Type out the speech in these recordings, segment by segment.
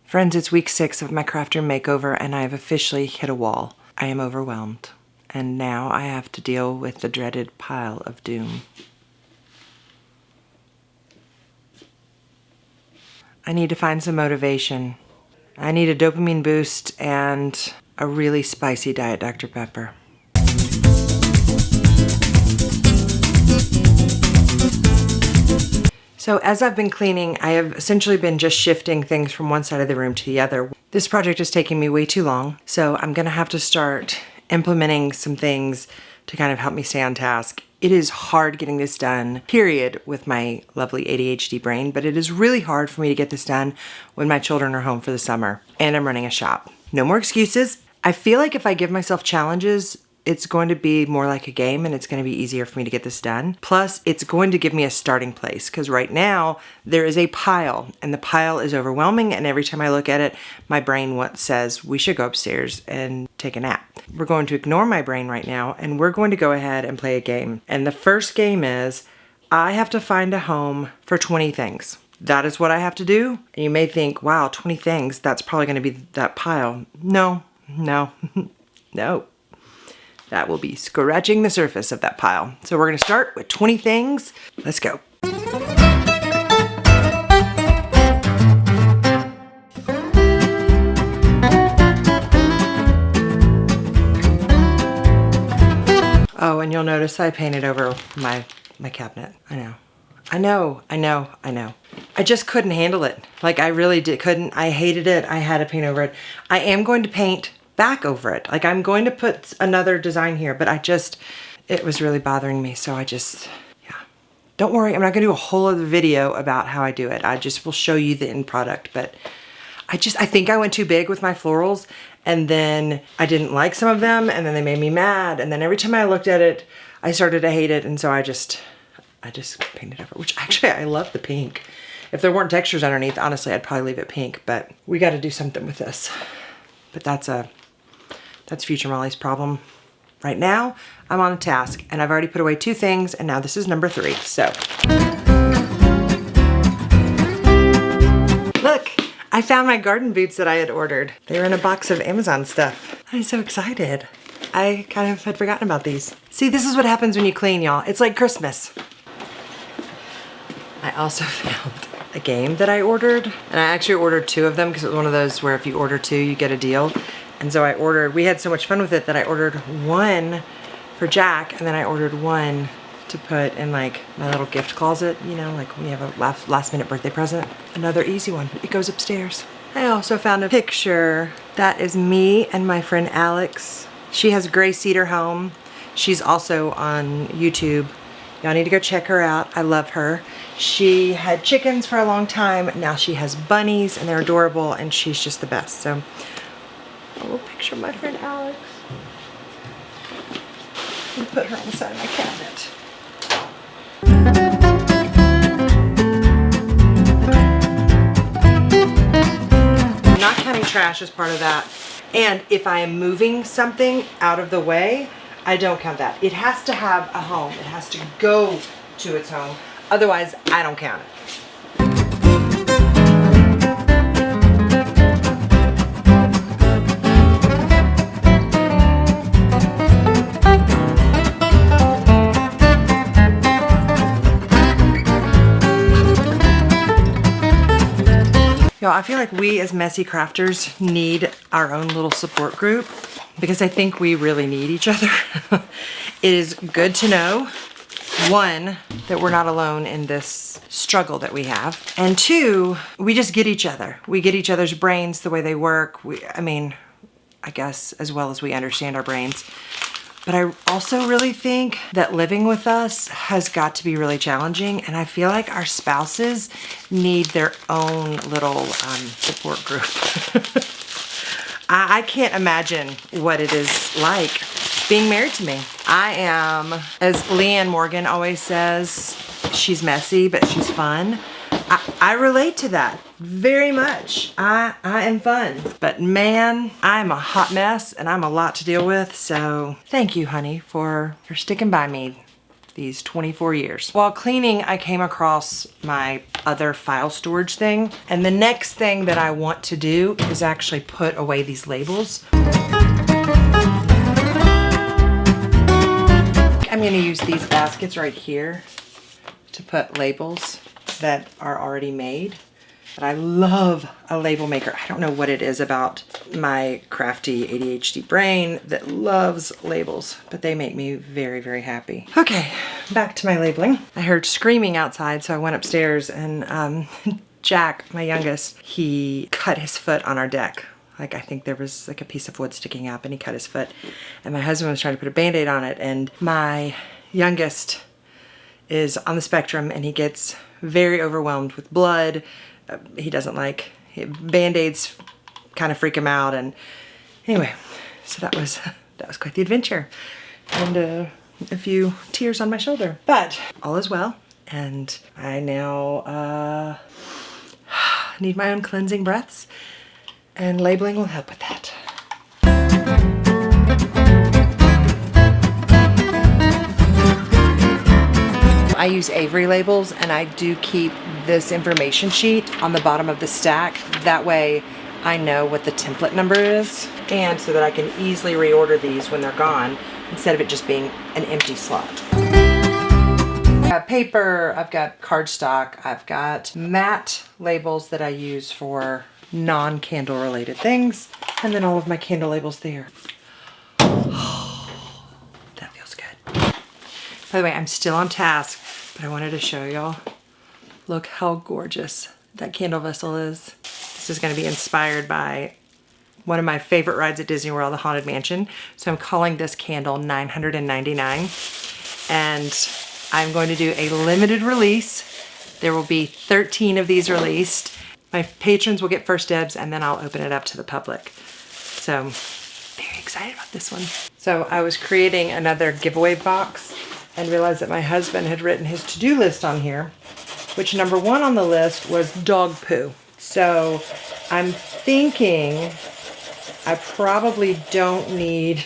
Friends, it's week 6 of my craft room makeover and I have officially hit a wall. I am overwhelmed. And now I have to deal with the dreaded pile of doom. I need to find some motivation. I need a dopamine boost and a really spicy Diet Dr. Pepper. So as I've been cleaning, I have essentially been just shifting things from one side of the room to the other. This project is taking me way too long, so I'm gonna have to start implementing some things to kind of help me stay on task. It is hard getting this done, period, with my lovely ADHD brain, but it is really hard for me to get this done when my children are home for the summer and I'm running a shop. No more excuses. I feel like if I give myself challenges, it's going to be more like a game and it's going to be easier for me to get this done. Plus, it's going to give me a starting place because right now there is a pile and the pile is overwhelming, and every time I look at it, my brain says we should go upstairs and take a nap. We're going to ignore my brain right now and we're going to go ahead and play a game. And the first game is I have to find a home for 20 things. That is what I have to do. And you may think, wow, 20 things, that's probably going to be that pile. No, no, no. That will be scratching the surface of that pile. So we're gonna start with 20 things. Let's go. Oh, and you'll notice I painted over my cabinet. I know. I just couldn't handle it. Like I really couldn't. I hated it. I had to paint over it. I am going to paint back over it. Like I'm going to put another design here, but it was really bothering me. So yeah. Don't worry, I'm not gonna do a whole other video about how I do it. I just will show you the end product, but I think I went too big with my florals and then I didn't like some of them and then they made me mad. And then every time I looked at it, I started to hate it. And so I just painted over, which actually I love the pink. If there weren't textures underneath, honestly, I'd probably leave it pink, but we got to do something with this. But that's future Molly's problem. Right now, I'm on a task and I've already put away 2 things and now this is number 3, so. Look, I found my garden boots that I had ordered. They were in a box of Amazon stuff. I'm so excited. I kind of had forgotten about these. See, this is what happens when you clean, y'all. It's like Christmas. I also found a game that I ordered, and I actually ordered 2 of them because it was one of those where if you order 2, you get a deal. And so we had so much fun with it that I ordered 1 for Jack, and then I ordered 1 to put in like my little gift closet, you know, like when you have a last minute birthday present. Another easy one, it goes upstairs. I also found a picture. That is me and my friend Alex. She has a gray cedar home. She's also on YouTube. Y'all need to go check her out. I love her. She had chickens for a long time. Now she has bunnies and they're adorable and she's just the best. So a little picture of my friend Alex. And put her on the side of my cabinet. I'm not counting trash as part of that. And if I am moving something out of the way, I don't count that. It has to have a home. It has to go to its home. Otherwise, I don't count it. Y'all, I feel like we as messy crafters need our own little support group because I think we really need each other. It is good to know, 1, that we're not alone in this struggle that we have. And 2, we just get each other. We get each other's brains, the way they work. I guess as well as we understand our brains. But I also really think that living with us has got to be really challenging, and I feel like our spouses need their own little support group. I can't imagine what it is like being married to me. I am, as Leanne Morgan always says, she's messy, but she's fun. I relate to that very much. I am fun, but man, I'm a hot mess and I'm a lot to deal with. So thank you, honey, for sticking by me these 24 years. While cleaning, I came across my other file storage thing. And the next thing that I want to do is actually put away these labels. I'm gonna use these baskets right here to put labels that are already made. But I love a label maker. I don't know what it is about my crafty ADHD brain that loves labels, but they make me very, very happy. Okay, back to my labeling. I heard screaming outside, so I went upstairs and Jack, my youngest, he cut his foot on our deck. Like, I think there was like a piece of wood sticking up and he cut his foot. And my husband was trying to put a Band-Aid on it, and my youngest is on the spectrum and he gets very overwhelmed with blood. He doesn't like Band-Aids, kind of freak him out. And anyway, so that was quite the adventure, and a few tears on my shoulder, but all is well. And I now need my own cleansing breaths, and labeling will help with that. I use Avery labels, and I do keep this information sheet on the bottom of the stack. That way I know what the template number is, and so that I can easily reorder these when they're gone instead of it just being an empty slot. I've got paper, I've got cardstock, I've got matte labels that I use for non-candle related things, and then all of my candle labels there. Oh, that feels good. By the way, I'm still on task, but I wanted to show y'all. Look how gorgeous that candle vessel is. This is gonna be inspired by one of my favorite rides at Disney World, the Haunted Mansion. So I'm calling this candle 999. And I'm going to do a limited release. There will be 13 of these released. My patrons will get first dibs, and then I'll open it up to the public. So very excited about this one. So I was creating another giveaway box and realized that my husband had written his to-do list on here, which number one on the list was dog poo. So I'm thinking I probably don't need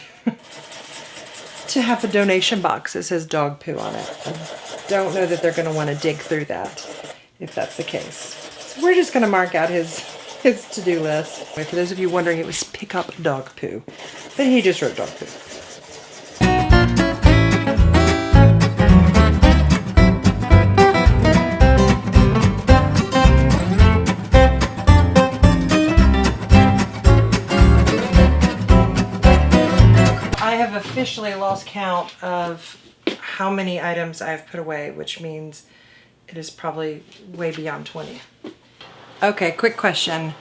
to have a donation box that says dog poo on it. I don't know that they're gonna wanna dig through that if that's the case. So we're just gonna mark out his to-do list. For those of you wondering, it was pick up dog poo, but he just wrote dog poo. Officially lost count of how many items I've put away, which means it is probably way beyond 20. Okay, quick question.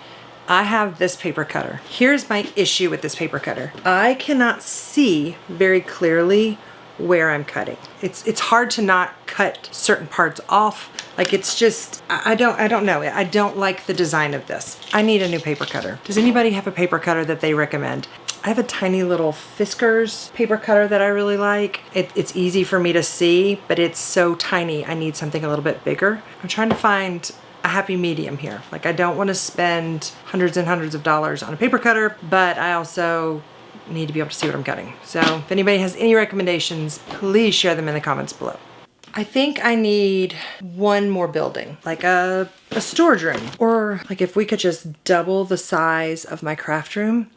I have this paper cutter. Here's my issue with this paper cutter. I cannot see very clearly where I'm cutting. It's hard to not cut certain parts off. Like, it's just, I don't know. I don't like the design of this. I need a new paper cutter. Does anybody have a paper cutter that they recommend? I have a tiny little Fiskars paper cutter that I really like. It's easy for me to see, but it's so tiny. I need something a little bit bigger. I'm trying to find a happy medium here. Like, I don't want to spend hundreds and hundreds of dollars on a paper cutter, but I also need to be able to see what I'm cutting. So if anybody has any recommendations, please share them in the comments below. I think I need one more building, like a storage room, or like if we could just double the size of my craft room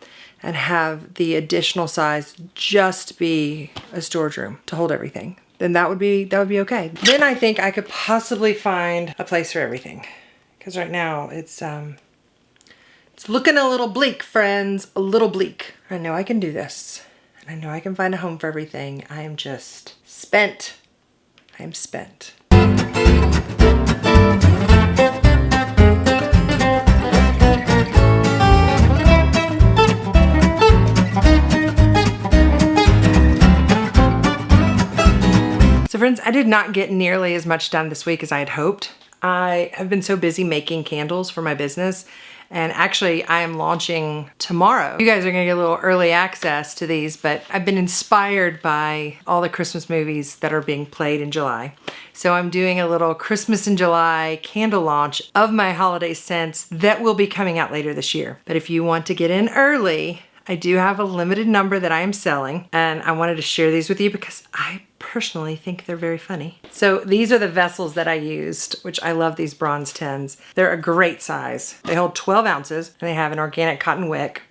and have the additional size just be a storage room to hold everything, then that would be okay. Then I think I could possibly find a place for everything, because right now it's looking a little bleak, friends, a little bleak. I know I can do this, and I know I can find a home for everything. I am just spent. I am spent. So friends, I did not get nearly as much done this week as I had hoped. I have been so busy making candles for my business, and actually I am launching tomorrow. You guys are gonna get a little early access to these, but I've been inspired by all the Christmas movies that are being played in July. So I'm doing a little Christmas in July candle launch of my holiday scents that will be coming out later this year. But if you want to get in early, I do have a limited number that I am selling, and I wanted to share these with you because I personally think they're very funny. So these are the vessels that I used, which I love these bronze tins. They're a great size. They hold 12 ounces and they have an organic cotton wick.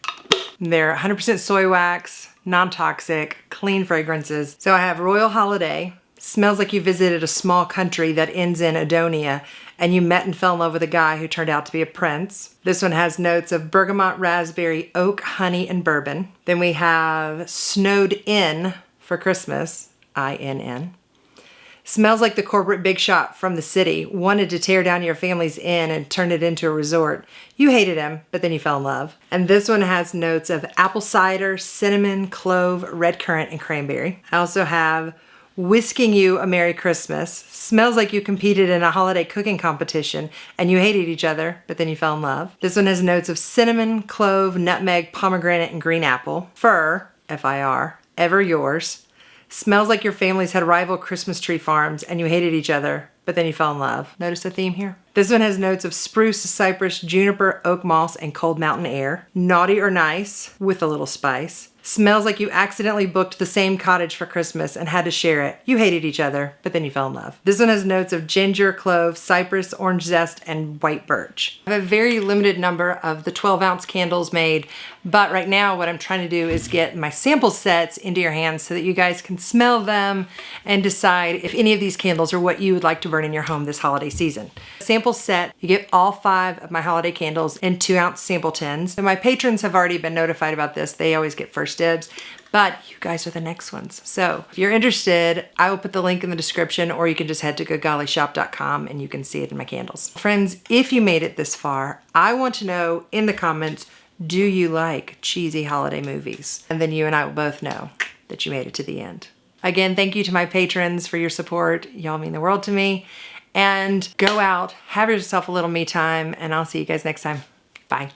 They're 100% soy wax, non-toxic, clean fragrances. So I have Royal Holiday. Smells like you visited a small country that ends in Adonia and you met and fell in love with a guy who turned out to be a prince. This one has notes of bergamot, raspberry, oak, honey, and bourbon. Then we have Snowed In for Christmas, INN. Smells like the corporate big shot from the city wanted to tear down your family's inn and turn it into a resort. You hated him, but then you fell in love. And this one has notes of apple cider, cinnamon, clove, red currant, and cranberry. I also have Whisking You a Merry Christmas. Smells like you competed in a holiday cooking competition and you hated each other, but then you fell in love. This one has notes of cinnamon, clove, nutmeg, pomegranate, and green apple. Fir, F-I-R, Ever Yours. Smells like your families had rival Christmas tree farms and you hated each other, but then you fell in love. Notice the theme here? This one has notes of spruce, cypress, juniper, oak moss, and cold mountain air. Naughty or Nice with a little spice. Smells like you accidentally booked the same cottage for Christmas and had to share it. You hated each other, but then you fell in love. This one has notes of ginger, clove, cypress, orange zest, and white birch. I have a very limited number of the 12-ounce candles made, but right now what I'm trying to do is get my sample sets into your hands so that you guys can smell them and decide if any of these candles are what you would like to burn in your home this holiday season. Sample set, you get all 5 of my holiday candles in 2-ounce sample tins. And my patrons have already been notified about this. They always get first dibs, but you guys are the next ones. So if you're interested, I will put the link in the description, or you can just head to goodgollyshop.com and you can see it in my candles. Friends, if you made it this far, I want to know in the comments, do you like cheesy holiday movies? And then you and I will both know that you made it to the end. Again, thank you to my patrons for your support. Y'all mean the world to me. And go out, have yourself a little me time, and I'll see you guys next time. Bye.